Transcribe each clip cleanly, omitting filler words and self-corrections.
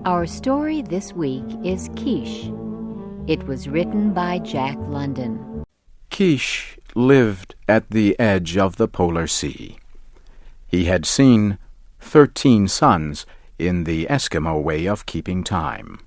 Our story this week is Kish. It was written by Jack London. Kish lived at the edge of the polar sea. He had seen 13 suns in the Eskimo way of keeping time.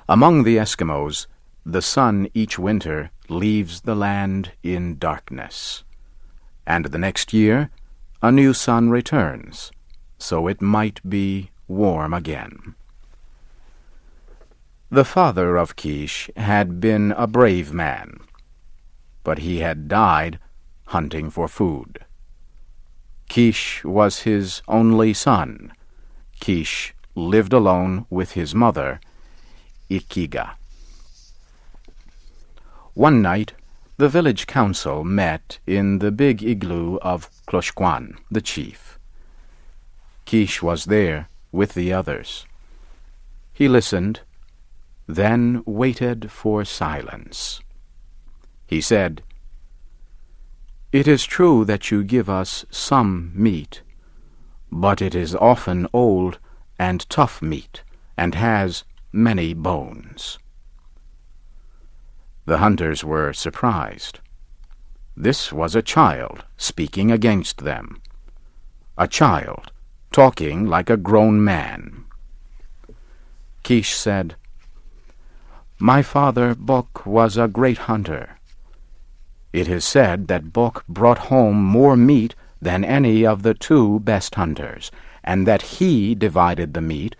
Among the Eskimos, the sun each winter leaves the land in darkness, and the next year a new sun returns, so it might be warm again. The father of Kish had been a brave man, but he had died hunting for food. Kish was his only son. Kish lived alone with his mother, Ikiga. One night, the village council met in the big igloo of Kloshkwan, the chief. Kish was there with the others. He listened, then waited for silence. He said, "It is true that you give us some meat, but it is often old and tough meat, and has many bones." The hunters were surprised. This was a child speaking against them, a child talking like a grown man. Kish said, "My father, Bok, was a great hunter. It is said that Bok brought home more meat than any of the 2 best hunters, and that he divided the meat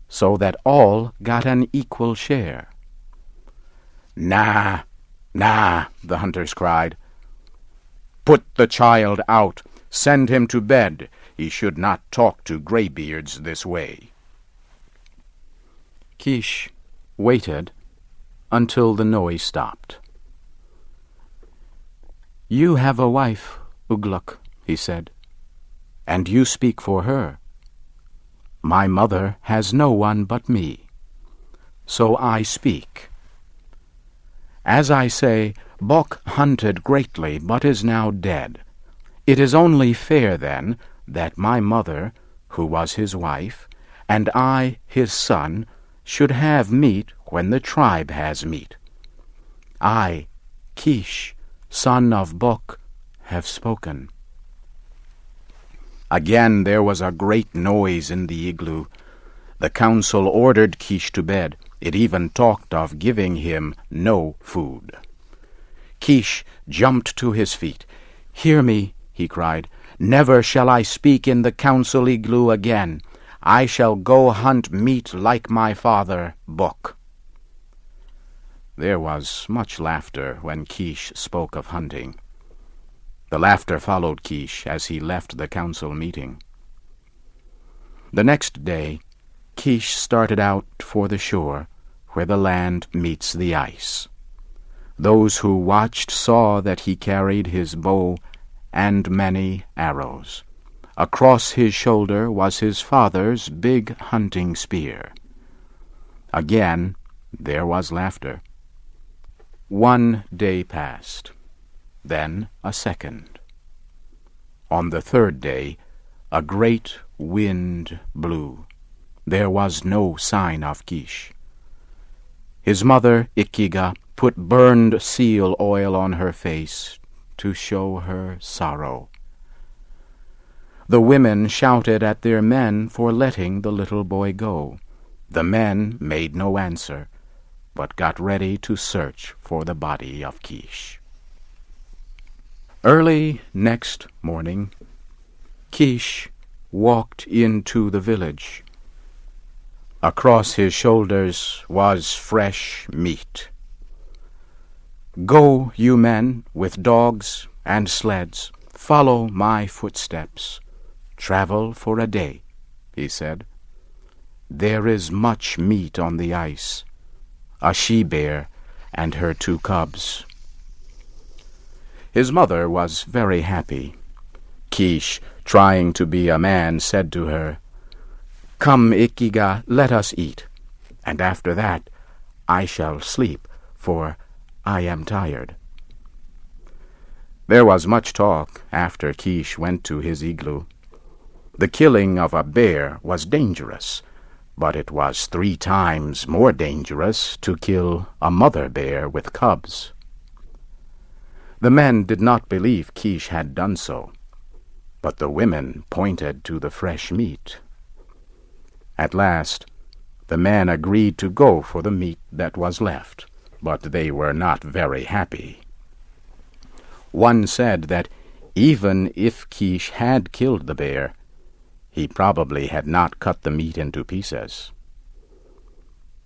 so that all got an equal share." "Nah, nah," the hunters cried. "Put the child out. Send him to bed. He should not talk to graybeards this way." Kish waited until the noise stopped. "You have a wife, Ugluk," he said, "and you speak for her. My mother has no one but me, so I speak. As I say, Bok hunted greatly, but is now dead. It is only fair, then, that my mother, who was his wife, and I, his son, should have meat when the tribe has meat. I, Kish, son of Bok, have spoken." Again there was a great noise in the igloo. The council ordered Kish to bed. It even talked of giving him no food. Kish jumped to his feet. "Hear me," he cried. "Never shall I speak in the council igloo again. I shall go hunt meat like my father, Bok." There was much laughter when Kish spoke of hunting. The laughter followed Kish as he left the council meeting. The next day, Kish started out for the shore, where the land meets the ice. Those who watched saw that he carried his bow and many arrows. Across his shoulder was his father's big hunting spear. Again there was laughter. One day passed, then a second. On the 3rd day, a great wind blew. There was no sign of Kish. His mother, Ikiga, put burned seal oil on her face to show her sorrow. The women shouted at their men for letting the little boy go. The men made no answer, but got ready to search for the body of Kish. Early next morning, Kish walked into the village. Across his shoulders was fresh meat. "Go, you men, with dogs and sleds, follow my footsteps. Travel for a day," he said. "There is much meat on the ice, a she-bear and her 2 cubs." His mother was very happy. Kish, trying to be a man, said to her, "Come, Ikiga, let us eat, and after that I shall sleep, for I am tired." There was much talk after Kish went to his igloo. The killing of a bear was dangerous, but it was 3 times more dangerous to kill a mother bear with cubs. The men did not believe Kish had done so, but the women pointed to the fresh meat. At last, the men agreed to go for the meat that was left, but they were not very happy. One said that even if Kish had killed the bear, he probably had not cut the meat into pieces.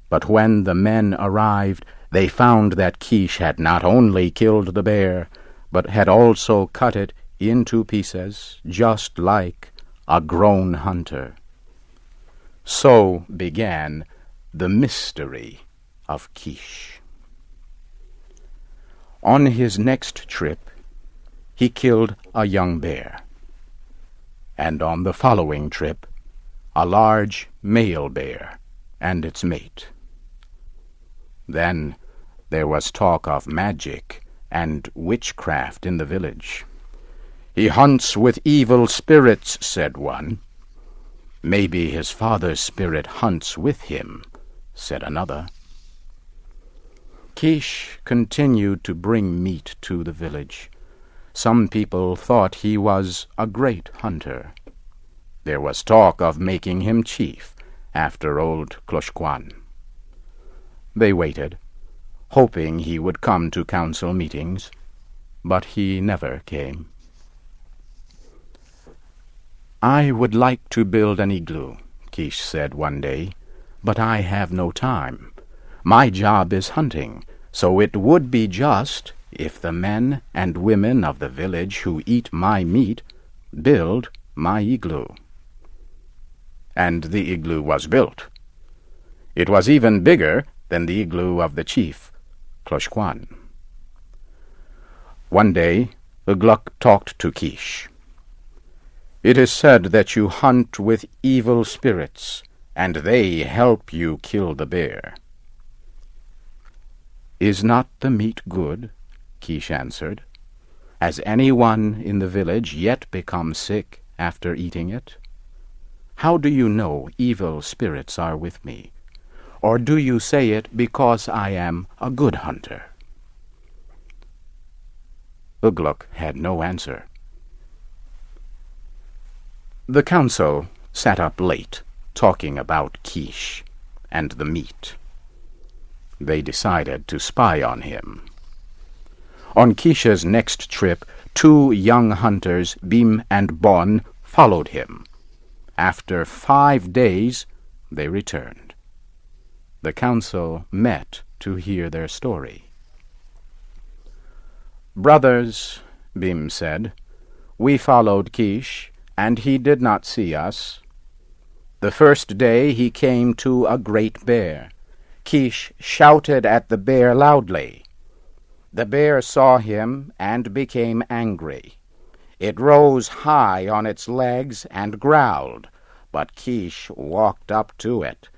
But when the men arrived, they found that Kish had not only killed the bear, but had also cut it into pieces, just like a grown hunter. So began the mystery of Kish. On his next trip, he killed a young bear, and on the following trip, a large male bear and its mate. Then there was talk of magic and witchcraft in the village. "He hunts with evil spirits," said one. "Maybe his father's spirit hunts with him," said another. Kish continued to bring meat to the village. Some people thought he was a great hunter. There was talk of making him chief after old Kloshkwan. They waited, hoping he would come to council meetings, but he never came. "I would like to build an igloo," Kish said one day, "but I have no time. My job is hunting, so it would be just if the men and women of the village who eat my meat build my igloo." And the igloo was built. It was even bigger than the igloo of the chief, Kloshkwan. One day, Ugluk talked to Kish. "It is said that you hunt with evil spirits, and they help you kill the bear." "Is not the meat good?" Kish answered. "Has anyone in the village yet become sick after eating it? How do you know evil spirits are with me? Or do you say it because I am a good hunter?" Ugluk had no answer. The council sat up late, talking about Kish and the meat. They decided to spy on him. On Kish's next trip, 2 young hunters, Bim and Bon, followed him. After 5 days, they returned. The council met to hear their story. "Brothers," Bim said, "we followed Kish, and he did not see us. The first day he came to a great bear. Kish shouted at the bear loudly. The bear saw him and became angry. It rose high on its legs and growled, but Kish walked up to it."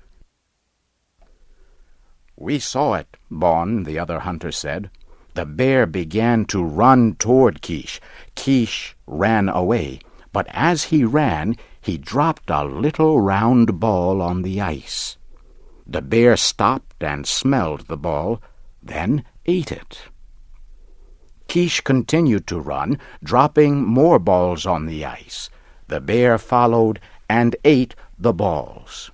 "We saw it," Bon, the other hunter, said. "The bear began to run toward Kish. Kish ran away, but as he ran, he dropped a little round ball on the ice. The bear stopped and smelled the ball, then ate it. Kish continued to run, dropping more balls on the ice. The bear followed and ate the balls."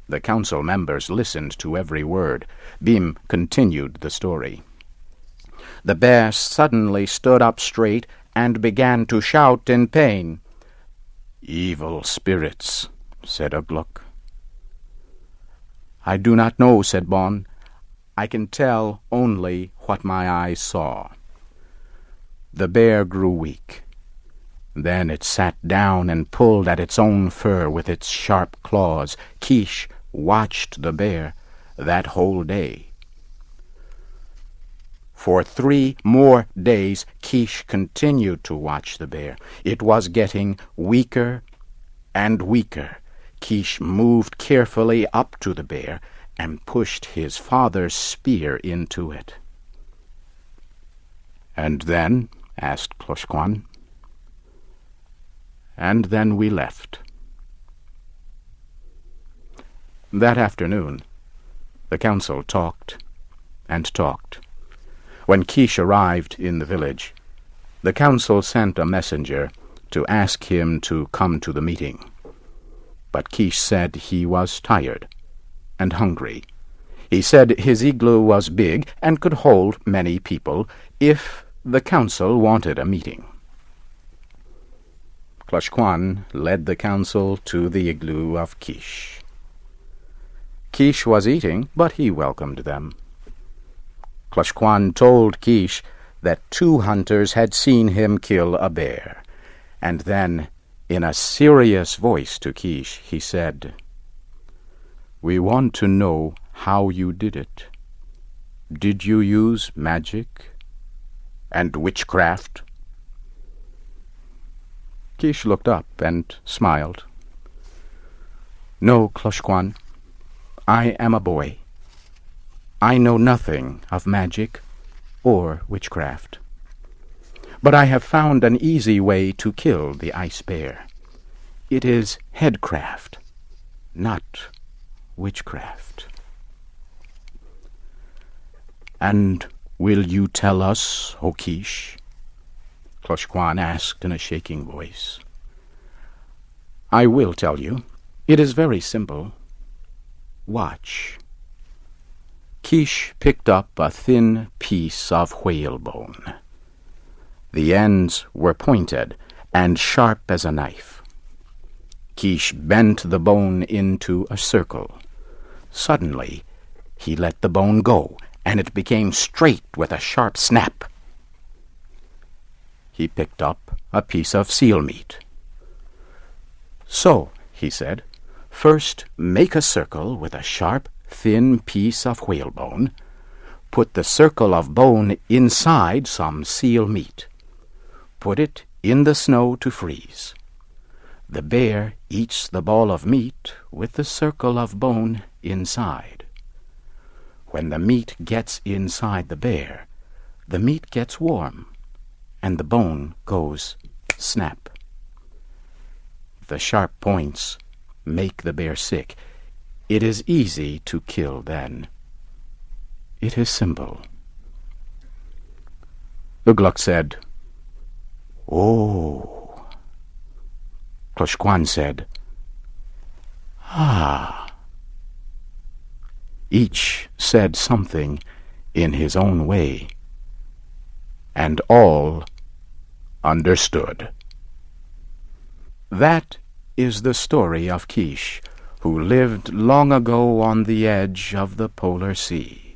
The council members listened to every word. Bim continued the story. "The bear suddenly stood up straight and began to shout in pain. 'Evil spirits,' said Ugluk. "I do not know," said Bon. "I can tell only what my eyes saw." The bear grew weak. Then it sat down and pulled at its own fur with its sharp claws. Kish watched the bear that whole day. For 3 more days, Kish continued to watch the bear. It was getting weaker and weaker. Kish moved carefully up to the bear and pushed his father's spear into it. "And then?" asked Kloshkwan. "And then we left." That afternoon, the council talked and talked. When Kish arrived in the village, the council sent a messenger to ask him to come to the meeting. But Kish said he was tired and hungry. He said his igloo was big and could hold many people if the council wanted a meeting. Kloshkwan led the council to the igloo of Kish. Kish was eating, but he welcomed them. Kloshkwan told Kish that 2 hunters had seen him kill a bear, and then, in a serious voice to Kish, he said, "We want to know how you did it. Did you use magic and witchcraft?" Kish looked up and smiled. "No, Kloshkwan, I am a boy. I know nothing of magic or witchcraft. But I have found an easy way to kill the ice bear. It is headcraft, not witchcraft." "And will you tell us, O Kish?" Kloshkwan asked in a shaking voice. "I will tell you. It is very simple. Watch." Kish picked up a thin piece of whalebone. The ends were pointed and sharp as a knife. Kish bent the bone into a circle. Suddenly, he let the bone go, and it became straight with a sharp snap. He picked up a piece of seal meat. "So," he said, "first make a circle with a sharp, thin piece of whalebone. Put the circle of bone inside some seal meat. Put it in the snow to freeze. The bear eats the ball of meat with the circle of bone inside. When the meat gets inside the bear, the meat gets warm, and the bone goes snap. The sharp points make the bear sick. It is easy to kill then. It is simple." Ugluk said, "Oh." Kloshkwan said, "Ah." Each said something in his own way, and all understood. That is the story of Kish, who lived long ago on the edge of the polar sea.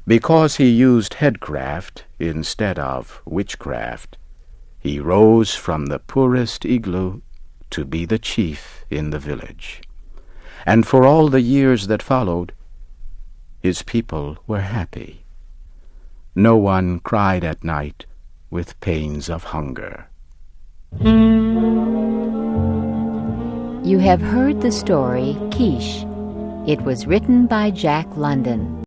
Because he used headcraft instead of witchcraft, he rose from the poorest igloo to be the chief in the village. And for all the years that followed, his people were happy. No one cried at night with pains of hunger. You have heard the story Kish. It was written by Jack London.